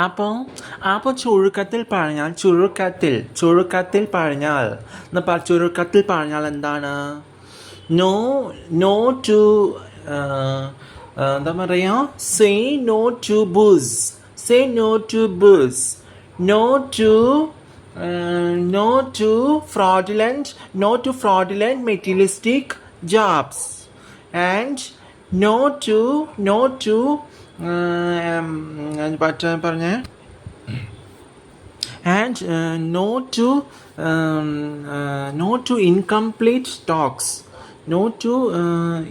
അപ്പോൾ ചുരുക്കത്തിൽ പറഞ്ഞാൽ എന്താണ്? നോ നോ ടു എന്താ പറയുക? Say no to booze, say no to booze, no to no to fraudulent materialistic jobs, and no to പറഞ്ഞേ and no to incomplete talks, no to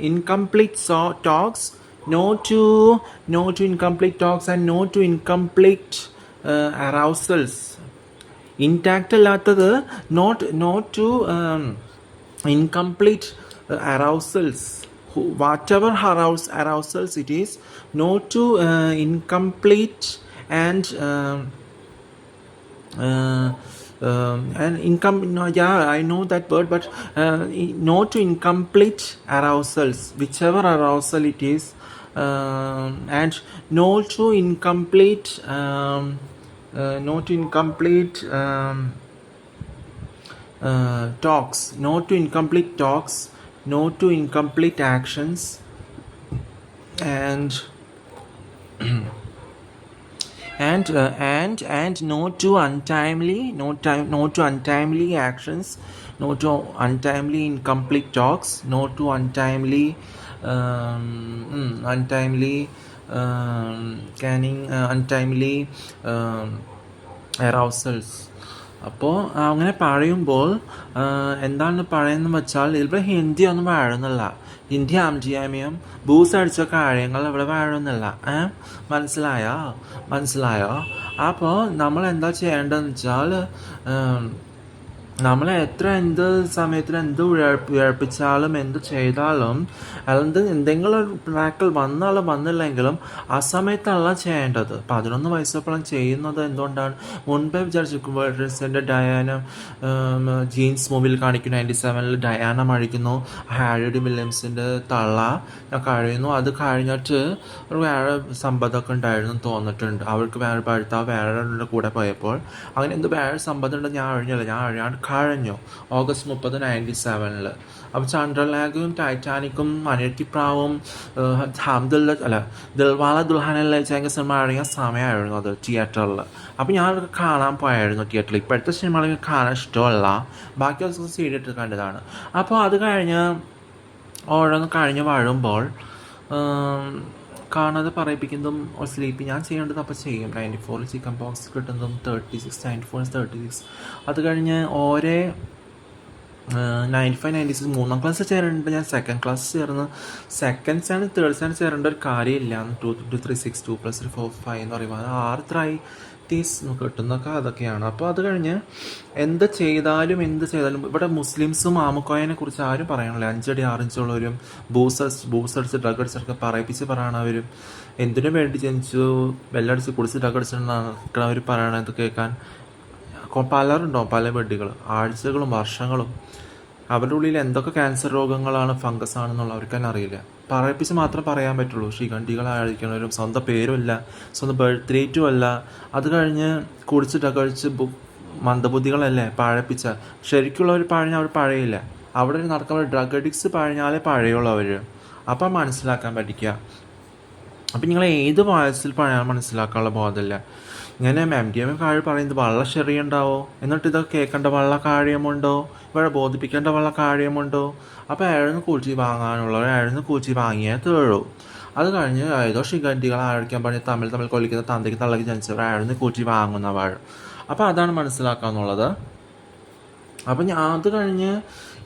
incomplete talks, no to incomplete talks, and no to incomplete arousals. Intact അല്ലാത്തത് not to incomplete arousals, whatever arousals it is, not to incomplete and income. No, yeah, I know that word, but no to incomplete arousals, whichever arousal it is, and no to incomplete talks, no to incomplete talks, no to incomplete actions, and no to untimely actions, no to untimely incomplete talks, no to untimely untimely arousals. അപ്പോൾ അങ്ങനെ പറയുമ്പോൾ എന്താണ് പറയുന്നത് വെച്ചാൽ, ഇവിടെ ഹിന്ദി ഒന്നും വാഴുന്നില്ല. Hindi ആംജിയാമിയും booze അടിച്ച കാര്യങ്ങൾ ഇവിടെ വാഴുന്നില്ല. മനസ്സിലായോ? അപ്പോൾ നമ്മൾ എന്താ ചെയ്യേണ്ടതെന്ന് വെച്ചാൽ, നമ്മൾ എന്ത് സമയത്തിന് എന്ത് ഉഴപ്പിച്ചാലും എന്ത് ചെയ്താലും എന്തെങ്കിലും ഒരു ട്രാക്കിൽ വന്നാലും വന്നില്ലെങ്കിലും ആ സമയത്തല്ല ചെയ്യേണ്ടത്. 11 വയസ്സപ്പോഴും ചെയ്യുന്നത് എന്തുകൊണ്ടാണ്? മുൻപേ വിചാരിച്ചിരിക്കും ഡയാന ജീൻസ് മൂവിയിൽ കാണിക്കുന്നു, 97 ഡയാന മഴിക്കുന്നു, ഹാരിഡ് വില്യംസിൻ്റെ തള്ള കഴിയുന്നു. അത് കഴിഞ്ഞിട്ട് വേറെ സമ്പത്തൊക്കെ ഉണ്ടായിരുന്നു തോന്നിട്ടുണ്ട്. അവർക്ക് വേറെ ഭർത്താവ് വേറെ കൂടെ പോയപ്പോൾ അങ്ങനെ എന്ത് വേറെ സമ്പത്ത് ഉണ്ട് ഞാൻ അറിഞ്ഞാണ്ട് കഴിഞ്ഞു. ഓഗസ്റ്റ് 30, 97. അപ്പോൾ ചന്ദ്രലേഖയും ടൈറ്റാനിക്കും അനിയത്തിപ്രാവും ദിൽവാല ദുൽഹനിലെ സിനിമ ഇറങ്ങിയ സമയമായിരുന്നു അത് തിയേറ്ററിൽ. അപ്പോൾ ഞാനത് കാണാൻ പോയായിരുന്നു തിയേറ്ററിൽ. ഇപ്പോഴത്തെ സിനിമകൾ കാണാൻ ഇഷ്ടമല്ല, ബാക്കി ദിവസം സീരിയറ്റ് കണ്ടതാണ്. അപ്പോൾ അത് കഴിഞ്ഞ് ഓരോന്ന് കഴിഞ്ഞ് വാഴുമ്പോൾ കാണാതെ പറയിപ്പിക്കുന്നതും സ്ലീപ്പ് ഞാൻ ചെയ്യേണ്ടത് അപ്പോൾ ചെയ്യും. 94 ചിക്കൻ ബോക്സ് കിട്ടുന്നതും 36, 94 36. അത് കഴിഞ്ഞ് 95, 96 3ാം ക്ലാസ് ചേരേണ്ടത് ഞാൻ 2nd ക്ലാസ് ചേർന്ന് 2nd സ്റ്റാൻഡേർഡ് 3rd സ്റ്റാൻഡേർഡ് ചേരേണ്ട ഒരു കാര്യമില്ല. 2 3 6 2 + 3 4 5 എന്ന് പറയുമ്പോൾ 6 കിട്ടുന്നൊക്കെ അതൊക്കെയാണ്. അപ്പോൾ അത് കഴിഞ്ഞ് എന്ത് ചെയ്താലും ഇവിടെ മുസ്ലിംസും ആമുക്കോയനെ കുറിച്ച് ആരും പറയണില്ല. 5 അടി 6 ഇഞ്ചുള്ളവരും ബൂസ് അടിച്ച് ഡ്രഗ് അടിച്ചൊക്കെ പറയണവരും എന്തിനു വേണ്ടി ജനിച്ചു വെല്ലടിച്ച് കുടിച്ച് ഡ്രഗ് അടിച്ചിട്ടുണ്ടാക്കുന്നവർ പറയണത് കേൾക്കാൻ പലരുണ്ടാവും. പല വെടികൾ ആഴ്ചകളും വർഷങ്ങളും അവരുടെ ഉള്ളിൽ എന്തൊക്കെ ക്യാൻസർ രോഗങ്ങളാണ് ഫംഗസ് ആണെന്നുള്ള അവർക്ക് തന്നെ അറിയില്ല. പറയിപ്പിച്ച് മാത്രം പറയാൻ പറ്റുള്ളൂ. ശിഖണ്ഡികളായിരിക്കണവരും സ്വന്തം പേരുമില്ല, സ്വന്തം ബർത്ത് ഡേറ്റും അല്ല. അത് കഴിഞ്ഞ് കുടിച്ചിട്ട് കഴിച്ച് മന്ദബുദ്ധികളല്ലേ പഴപ്പിച്ച. ശരിക്കുള്ളവർ പഴഞ്ഞാൽ അവർ പഴയില്ല. അവിടെ നടക്കുന്ന ഡ്രഗ് അഡിക്ട്സ് പഴഞ്ഞാലേ പഴയുള്ളൂ അവർ. അപ്പം മനസ്സിലാക്കാൻ പഠിക്കുക. അപ്പം നിങ്ങൾ ഏത് വയസ്സിൽ പഴയാൻ മനസ്സിലാക്കാനുള്ള ബോധമില്ല. ഇങ്ങനെ MDMA കാഴ് പറയുന്നത് വള്ള ശരിയുണ്ടാവോ, എന്നിട്ട് ഇതൊക്കെ കേൾക്കേണ്ട വള്ള കാര്യമുണ്ടോ, ഇവിടെ ബോധിപ്പിക്കേണ്ട വള്ള കാര്യമുണ്ടോ? അപ്പോൾ അയാഴ്ന്ന് കൂച്ചി വാങ്ങാനുള്ളവർ അയാഴ്ന്ന് കൂച്ചി വാങ്ങിയേ തീഴൂ. അത് കഴിഞ്ഞ് ഏതോ ശിഖണ്ഡികളെ ആഴിക്കാൻ പറഞ്ഞ് തമ്മിൽ കൊല്ലിക്കുന്ന തന്തയ്ക്ക് തള്ളക്ക് ജനിച്ചവർ അയാഴ്ന്ന് കൂച്ചി വാങ്ങുന്നവർ. അപ്പോൾ അതാണ് മനസ്സിലാക്കാന്നുള്ളത്. അപ്പം അത് കഴിഞ്ഞ്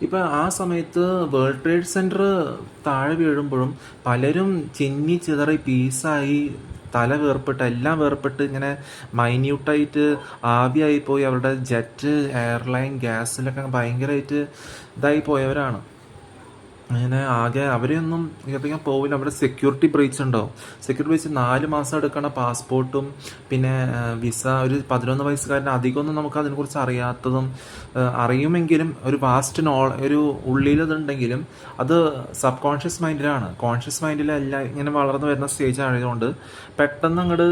ഇപ്പം ആ സമയത്ത് വേൾഡ് ട്രേഡ് സെൻറ്റർ താഴെ വീഴുമ്പോഴും പലരും ചിന്നി ചിതറി പീസായി തല വേർപ്പെട്ട് എല്ലാം വേർപ്പെട്ട് ഇങ്ങനെ മൈന്യൂട്ടായിട്ട് ആവിയായി പോയി. അവരുടെ ജെറ്റ് എയർലൈൻ ഗ്യാസിലൊക്കെ ഭയങ്കരമായിട്ട് ഇതായി പോയവരാണ്. അങ്ങനെ ആകെ അവരെയൊന്നും ഇങ്ങോട്ടേക്കും പോവില്ല. അവിടെ സെക്യൂരിറ്റി ബ്രീച്ച് ഉണ്ടാവും. സെക്യൂരിറ്റി ബ്രീച്ച് 4 മാസം എടുക്കണ പാസ്പോർട്ടും പിന്നെ വിസ. ഒരു 11 വയസ്സുകാരന് അധികമൊന്നും നമുക്ക് അതിനെക്കുറിച്ച് അറിയാത്തതും അറിയുമെങ്കിലും ഒരു ഒരു ഉള്ളിലതുണ്ടെങ്കിലും അത് സബ് കോൺഷ്യസ് മൈൻഡിലാണ്. കോൺഷ്യസ് മൈൻഡിലെല്ലാം ഇങ്ങനെ വളർന്നു വരുന്ന സ്റ്റേജ് ആയതുകൊണ്ട് പെട്ടെന്ന് അങ്ങോട്ട്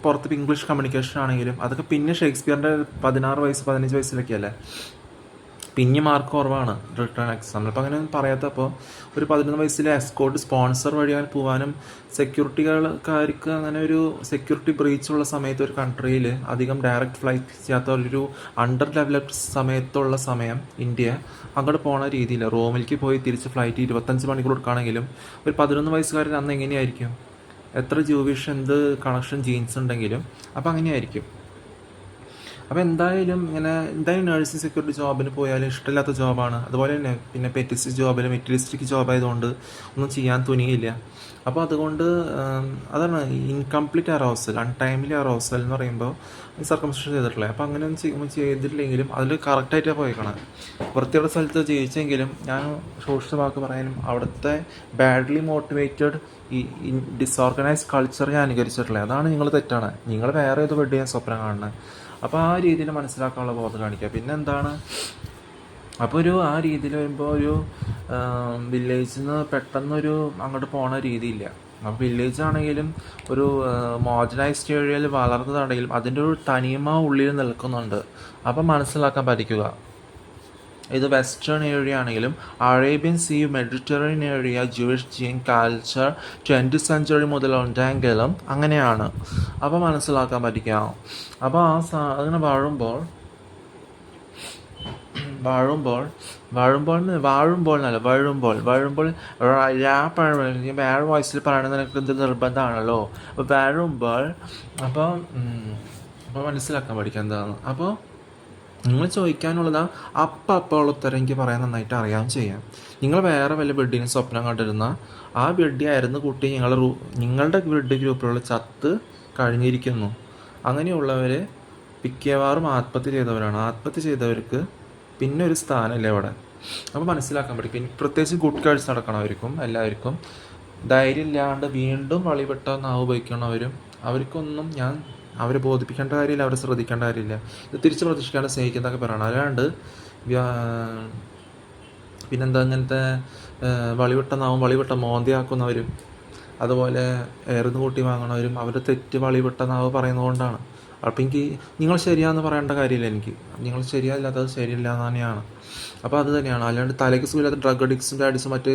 പുറത്ത് ഇംഗ്ലീഷ് കമ്മ്യൂണിക്കേഷൻ ആണെങ്കിലും അതൊക്കെ പിന്നെ ഷേക്സ്പിയറിൻ്റെ 16 വയസ്സ് 15 വയസ്സിലൊക്കെ അല്ലേ, പിന്നെ മാർക്ക് കുറവാണ് റിട്ടേൺ എക്സാമിൽ. അപ്പോൾ അങ്ങനെ പറയാത്തപ്പോൾ ഒരു 11 വയസ്സിലെ എസ്കോർട്ട് സ്പോൺസർ വഴി അങ്ങനെ പോകാനും സെക്യൂരിറ്റികൾക്കാർക്ക് അങ്ങനെ ഒരു സെക്യൂരിറ്റി ബ്രീച്ചുള്ള സമയത്ത് ഒരു കൺട്രിയിൽ അധികം ഡയറക്റ്റ് ഫ്ലൈറ്റ് ചെയ്യാത്ത ഒരു അണ്ടർ ഡെവലപ്ഡ് സമയത്തുള്ള സമയം ഇന്ത്യ അങ്ങോട്ട് പോണ രീതിയിൽ റോമിലേക്ക് പോയി തിരിച്ച് ഫ്ലൈറ്റ് 25 മണിക്കൂർ എടുക്കുകയാണെങ്കിലും ഒരു 11 വയസ്സുകാരൻ അന്ന് എങ്ങനെയായിരിക്കും, എത്ര ജൂവിഷ് എന്ത് കണക്ഷൻ ജീൻസ് ഉണ്ടെങ്കിലും അപ്പോൾ അങ്ങനെയായിരിക്കും. അപ്പോൾ എന്തായാലും നഴ്സിംഗ് സെക്യൂരിറ്റി ജോബിന് പോയാൽ ഇഷ്ടമില്ലാത്ത ജോബാണ്. അതുപോലെ തന്നെ പിന്നെ പെറ്റിസ്റ്റ് ജോബിൽ മെറ്റീരിയലിസ്റ്റിക് ജോബായതുകൊണ്ട് ഒന്നും ചെയ്യാൻ തുനിയില്ല. അപ്പോൾ അതുകൊണ്ട് അതാണ് ഇൻകംപ്ലീറ്റ് അറോസൽ, അൺടൈംലി അറോസൽ എന്ന് പറയുമ്പോൾ സർക്കംസിഷൻ ചെയ്തിട്ടില്ല. അപ്പോൾ അങ്ങനെ ഒന്നും ചെയ്തിട്ടില്ലെങ്കിലും അതിൽ കറക്റ്റായിട്ടാണ് പോയേക്കണം. വൃത്തിയുള്ള സ്ഥലത്ത് ജീവിച്ചെങ്കിലും ഞാൻ സോഷ്യൽ വാക്ക് പറയാനും അവിടുത്തെ ബാഡ്ലി മോട്ടിവേറ്റഡ് ഈ ഡിസോർഗനൈസ്ഡ് കൾച്ചർ ഞാൻ അനുകരിച്ചിട്ടില്ല. അതാണ് നിങ്ങൾ തെറ്റാണ്, നിങ്ങൾ വേറെ ഏത് ബെഡ് ചെയ്യാൻ സ്വപ്നം കാണുന്നത്. അപ്പോൾ ആ രീതിയിൽ മനസ്സിലാക്കാനുള്ള ബോധം കാണിക്കുക. പിന്നെ എന്താണ്, അപ്പോൾ ആ രീതിയിൽ വരുമ്പോൾ വില്ലേജിൽ നിന്ന് പെട്ടെന്നൊരു അങ്ങോട്ട് പോണ രീതിയില്ല. അപ്പോൾ വില്ലേജ് ആണെങ്കിലും ഒരു മോഡേണൈസ്ഡ് ഏരിയയിൽ വളർന്നതാണെങ്കിലും അതിൻ്റെ ഒരു തനിമ ഉള്ളിൽ നിൽക്കുന്നുണ്ട്. അപ്പം മനസ്സിലാക്കാൻ പഠിക്കുക. ഇത് വെസ്റ്റേൺ ഏരിയ ആണെങ്കിലും Arabian sea, Mediterranean area, Jewish gene culture 20th century മുതൽ ഉണ്ടെങ്കിലും അങ്ങനെയാണ്. അപ്പോൾ മനസ്സിലാക്കാൻ പഠിക്കാം. അപ്പോൾ അങ്ങനെ വാഴുമ്പോൾ വേറെ വോയിസിൽ പറയണത് എനിക്ക് ഇത് നിർബന്ധമാണല്ലോ. അപ്പോൾ വാഴുമ്പോൾ അപ്പോൾ മനസ്സിലാക്കാൻ പഠിക്കാം എന്താണ്. അപ്പോൾ നിങ്ങൾ ചോദിക്കാനുള്ളതാ അപ്പോൾ ഉള്ള ഉത്തരം എനിക്ക് പറയാൻ നന്നായിട്ട് അറിയാൻ ചെയ്യാം. നിങ്ങൾ വേറെ വല്ല ബെഡിന് സ്വപ്നം കണ്ടിരുന്ന ആ ബെഡി ആയിരുന്നു കുട്ടി നിങ്ങളുടെ ബെഡ് ഗ്രൂപ്പിലുള്ള ചത്ത് കഴിഞ്ഞിരിക്കുന്നു. അങ്ങനെയുള്ളവർ മിക്കവാറും ആത്മഹത്യ ചെയ്തവരാണ്. ആത്മഹത്യ ചെയ്തവർക്ക് പിന്നെ ഒരു സ്ഥാനമില്ല അവിടെ. അപ്പോൾ മനസ്സിലാക്കാൻ പറ്റും. പിന്നെ പ്രത്യേകിച്ച് ഗുഡ് ഗേൾസ് നടക്കണവർക്കും എല്ലാവർക്കും ധൈര്യം ഇല്ലാണ്ട് വീണ്ടും വളിവെട്ട നാവ് ഉപയോഗിക്കണവരും അവർക്കൊന്നും ഞാൻ അവരെ ബോധിപ്പിക്കേണ്ട കാര്യമില്ല, അവരെ ശ്രദ്ധിക്കേണ്ട കാര്യമില്ല. ഇത് തിരിച്ച് പ്രതീക്ഷിക്കാണ്ട് സ്നേഹിക്കുന്നതൊക്കെ പറയണം. അല്ലാണ്ട് പിന്നെന്താ ഇങ്ങനത്തെ വളിവിട്ട മോന്തിയാക്കുന്നവരും അതുപോലെ ഏറുന്ന് കൂട്ടി വാങ്ങണവരും അവരുടെ തെറ്റ് വളിവിട്ട നാവ് പറയുന്നതുകൊണ്ടാണ്. അപ്പോൾ നിങ്ങൾ ശരിയാണെന്ന് പറയേണ്ട കാര്യമില്ല. നിങ്ങൾ ശരിയല്ലാത്തത് ശരിയില്ല എന്ന് തന്നെയാണ്. അപ്പോൾ അത് തന്നെയാണ്. അല്ലാണ്ട് തലയ്ക്ക് സുഖമില്ലാത്ത ഡ്രഗ് അഡിക്ട്സിൻ്റെ അടിച്ച് മറ്റ്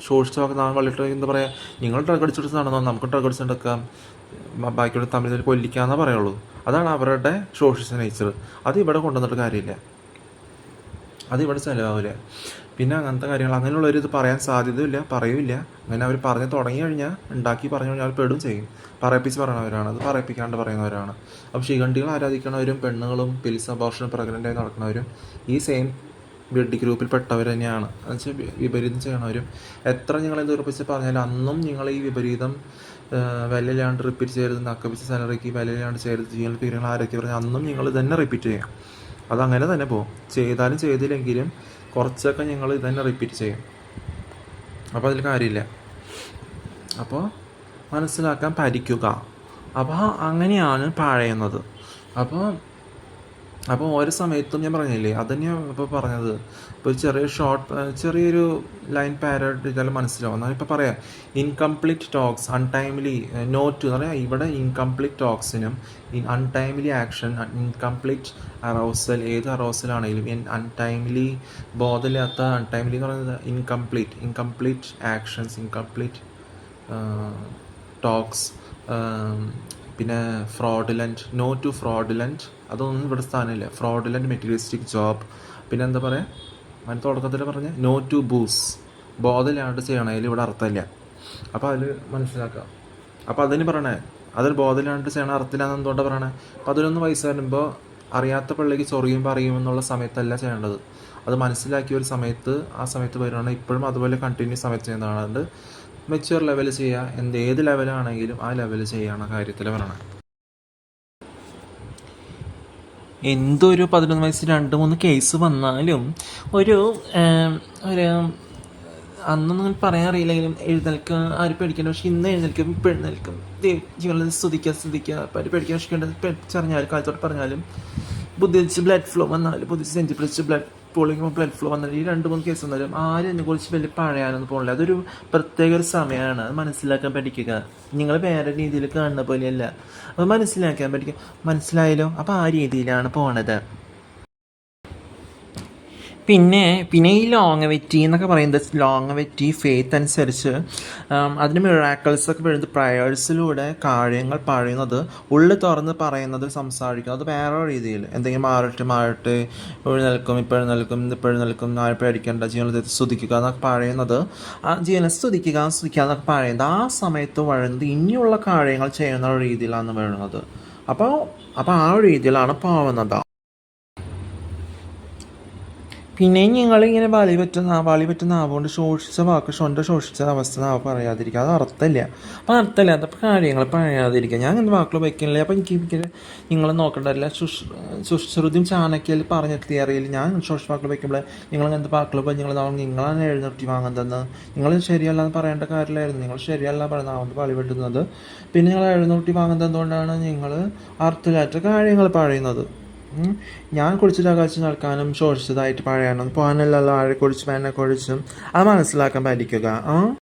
ഷോർട്സ് നാം വളിട്ട് എന്താ പറയുക, നിങ്ങൾ ഡ്രഗ് അടിച്ചെടുത്ത് നടന്നോ, നമുക്ക് ഡ്രഗ് അടിച്ചെടുക്കാം, ബാക്കിയുള്ള തമ്മിൽ കൊല്ലിക്കാന്നേ പറയുള്ളൂ. അതാണ് അവരുടെ സോഷ്യൽ നേച്ചർ. അത് ഇവിടെ കൊണ്ടുവന്നിട്ട് കാര്യമില്ല, അത് ഇവിടെ ചിലവാവില്ല. പിന്നെ അങ്ങനത്തെ കാര്യങ്ങൾ അങ്ങനെയുള്ളവർ പറയാൻ സാധ്യതയില്ല, പറയൂല. അങ്ങനെ അവർ പറഞ്ഞ് തുടങ്ങി കഴിഞ്ഞാൽ ഉണ്ടാക്കി പറഞ്ഞു കഴിഞ്ഞാൽ അവർ പെടും ചെയ്യും. പറയിപ്പിച്ച് പറയുന്നവരാണ്, അത് പറയിപ്പിക്കാണ്ട് പറയുന്നവരാണ്. അപ്പോൾ ശിഖണ്ഡികൾ ആരാധിക്കുന്നവരും പെണ്ണുങ്ങളും പിൽസ് അബോർഷൻ പ്രഗ്നൻ്റായി നടക്കുന്നവരും ഈ സെയിം ബെഡ് ഗ്രൂപ്പിൽ പെട്ടവർ തന്നെയാണ്. എന്നുവെച്ചാൽ വിപരീതം ചെയ്യണവരും എത്ര നിങ്ങൾ എതിർപ്പിച്ച് പറഞ്ഞാലും അന്നും നിങ്ങൾ ഈ വിപരീതം വിലയിലാണ്ട് റിപ്പീറ്റ് ചെയ്യരുത്, നക്കപ്പിച്ച സാലറിക്ക് വിലയിലാണ്ട് ചെയ്യരുത്, ജീവൻ പീര്യങ്ങൾ ആരൊക്കെ പറഞ്ഞാൽ അന്നും നിങ്ങൾ തന്നെ റിപ്പീറ്റ് ചെയ്യും. അതങ്ങനെ തന്നെ പോകും. ചെയ്താലും ചെയ്തില്ലെങ്കിലും കുറച്ചൊക്കെ നിങ്ങൾ ഇതന്നെ റിപ്പീറ്റ് ചെയ്യും. അപ്പോൾ അതിൽ കാര്യമില്ല. അപ്പോൾ മനസ്സിലാക്കാൻ പഠിക്കുക. അപ്പോൾ അങ്ങനെയാണ് പഴയുന്നത്. അപ്പോൾ ഓരോ സമയത്തും ഞാൻ പറഞ്ഞില്ലേ, അത് തന്നെയാണ് ഇപ്പോൾ പറഞ്ഞത്. ഇപ്പോൾ ചെറിയൊരു ലൈൻ പാരഡ് ഇതെല്ലാം മനസ്സിലാവും. എന്നാൽ ഇപ്പോൾ പറയാം ഇൻകംപ്ലീറ്റ് ടോക്സ്, അൺടൈംലി നോട്ട് എന്ന് പറയാം. ഇവിടെ ഇൻകംപ്ലീറ്റ് ടോക്സിനും അൺടൈംലി ആക്ഷൻ, ഇൻകംപ്ലീറ്റ് അറോസൽ, ഏത് അറോസലാണെങ്കിലും അൺടൈംലി ബോധമില്ലാത്ത, അൺടൈംലി എന്ന് പറയുന്നത് ഇൻകംപ്ലീറ്റ് ആക്ഷൻസ്, ഇൻകംപ്ലീറ്റ് ടോക്സ്, പിന്നെ ഫ്രോഡുലൻറ്റ്, നോ ടു ഫ്രോഡുലൻറ്റ്, അതൊന്നും ഇവിടെ സ്ഥാനമില്ല. Fraudulent materialistic job. പിന്നെ എന്താ പറയുക, അതിന് തുടക്കത്തിൽ പറഞ്ഞ നോ ടു ബൂസ്, ബോധമില്ലാണ്ട് ചെയ്യണതിൽ ഇവിടെ അർത്ഥമില്ല. അപ്പോൾ അതിൽ മനസ്സിലാക്കാം. അപ്പോൾ അതിന് പറയണേ അതൊരു ബോധമില്ലാണ്ട് ചെയ്യണ അർത്ഥമില്ലാന്ന് എന്തുകൊണ്ടാണ് പറയണേ. 11 വയസ്സ് വരുമ്പോൾ അറിയാത്ത പിള്ളേക്ക് ചൊറിയുമ്പോൾ അറിയുമെന്നുള്ള സമയത്തല്ല ചെയ്യേണ്ടത്. അത് മനസ്സിലാക്കിയ ഒരു സമയത്ത് ആ സമയത്ത് വരുവാണ്. ഇപ്പോഴും അതുപോലെ കണ്ടിന്യൂ സമയത്ത് ചെയ്യുന്നതാണ്. അതുകൊണ്ട് മെച്യൂർ ലെവൽ ചെയ്യുക, ഏത് ലെവലാണെങ്കിലും ആ ലെവൽ ചെയ്യണ കാര്യത്തിൽ പറയണം. എന്തൊരു 11 വയസ്സ് 2-3 കേസ് വന്നാലും ഒരു അന്നൊന്നും പറയാൻ അറിയില്ലെങ്കിലും എഴുന്നേൽക്കുക, ആരും പേടിക്കേണ്ട. പക്ഷെ ഇന്ന് എഴുന്നേൽക്കും, ഇപ്പോൾ എഴുന്നേൽക്കും, ജീവിതത്തിൽ സ്തുതിക്കുക, ആരും പേടിക്കാൻ പഠിച്ചറിഞ്ഞാലും കാലത്തോട്ട് പറഞ്ഞാലും ബുദ്ധിച്ച് ബ്ലഡ് ഫ്ലോ വന്നാലും ബുദ്ധിച്ച് സെഞ്ചിപ്പിടിച്ച് ബ്ലഡ് എപ്പോഴെങ്കിലും ബ്ലഡ് ഫ്ലോ വന്നിട്ട് ഈ 2-3 കേസ് വന്നാലും ആരും അതിനെക്കുറിച്ച് വലിയ പറയാനൊന്നും പോകില്ല. അതൊരു പ്രത്യേക ഒരു സമയമാണ്. അത് മനസ്സിലാക്കാൻ പഠിക്കുക. നിങ്ങൾ വേറെ രീതിയിൽ കാണുന്ന പോലെയല്ല, അത് മനസ്സിലാക്കാൻ പഠിക്കുക. മനസ്സിലായല്ലോ? അപ്പോൾ ആ രീതിയിലാണ് പോണത്. പിന്നെ ഈ ലോങ്ങവിറ്റി എന്നൊക്കെ പറയുന്നത്, ലോങ്ങവിറ്റി ഫെയ്ത്ത് അനുസരിച്ച് അതിന് മിറാക്കിൾസൊക്കെ വരുന്നത് പ്രയേഴ്സിലൂടെ കാര്യങ്ങൾ പറയുന്നത്, ഉള്ളിൽ തുറന്ന് പറയുന്നത്, സംസാരിക്കുന്നത്, അത് വേറെ രീതിയിൽ എന്തെങ്കിലും മാറട്ടെ ഇപ്പോഴും നിൽക്കും നാളെ പേടിക്കേണ്ട, ജീവിതത്തിൽ സ്തുതിക്കുക എന്നൊക്കെ പറയുന്നത്, ആ ജീവിതം സ്തുതിക്കുക എന്നൊക്കെ പറയുന്നത് ആ സമയത്ത് വരുന്നത് ഇനിയുള്ള കാര്യങ്ങൾ ചെയ്യുന്ന രീതിയിലാണ് വരുന്നത്. അപ്പോൾ ആ രീതിയിലാണ് പോകുന്നത്. പിന്നെയും ഞങ്ങളിങ്ങനെ വളി പറ്റുന്ന നാവുകൊണ്ട് ശോഷിച്ച വാക്ക് ശോഷിച്ച അവസ്ഥ നാവ് പറയാതിരിക്കുക. അത് അർത്ഥമില്ല. അപ്പോൾ അർത്ഥമില്ലാത്തപ്പോൾ കാര്യങ്ങൾ പറയാതിരിക്കുക. ഞാൻ അങ്ങനത്തെ വാക്കുകൾ വയ്ക്കുന്നില്ല. അപ്പോൾ എനിക്ക് നിങ്ങൾ നോക്കേണ്ടതില്ല. സുശ്രുതിയും ചാണക്യയിൽ പറഞ്ഞ തിയറിയിൽ ഞാൻ ശോഷിച്ച വാക്കുകൾ വയ്ക്കുമ്പോൾ നിങ്ങൾ അങ്ങനത്തെ വാക്കുകൾ നിങ്ങളാണ് എഴുന്നേറ്റി വാങ്ങുന്നതെന്ന്, നിങ്ങൾ ശരിയല്ല എന്ന് പറയേണ്ട കാര്യമില്ലായിരുന്നു. നിങ്ങൾ ശരിയല്ല പറയുന്നത് അതുകൊണ്ട് വളി വെട്ടുന്നത്. പിന്നെ നിങ്ങൾ എഴുന്നൂറ്റി വാങ്ങുന്നത് എന്തുകൊണ്ടാണ് നിങ്ങൾ അർത്ഥമില്ലാത്ത കാര്യങ്ങൾ പറയുന്നത്. ഞാൻ കുളിച്ചിട്ട് അകച്ച് നടക്കാനും ശോഷിച്ചതായിട്ട് പറയാനും പോകാനല്ലല്ലോ ആഴെ കുറിച്ചും എന്നെ കുറിച്ചും അത് മനസ്സിലാക്കാൻ പഠിക്കുക.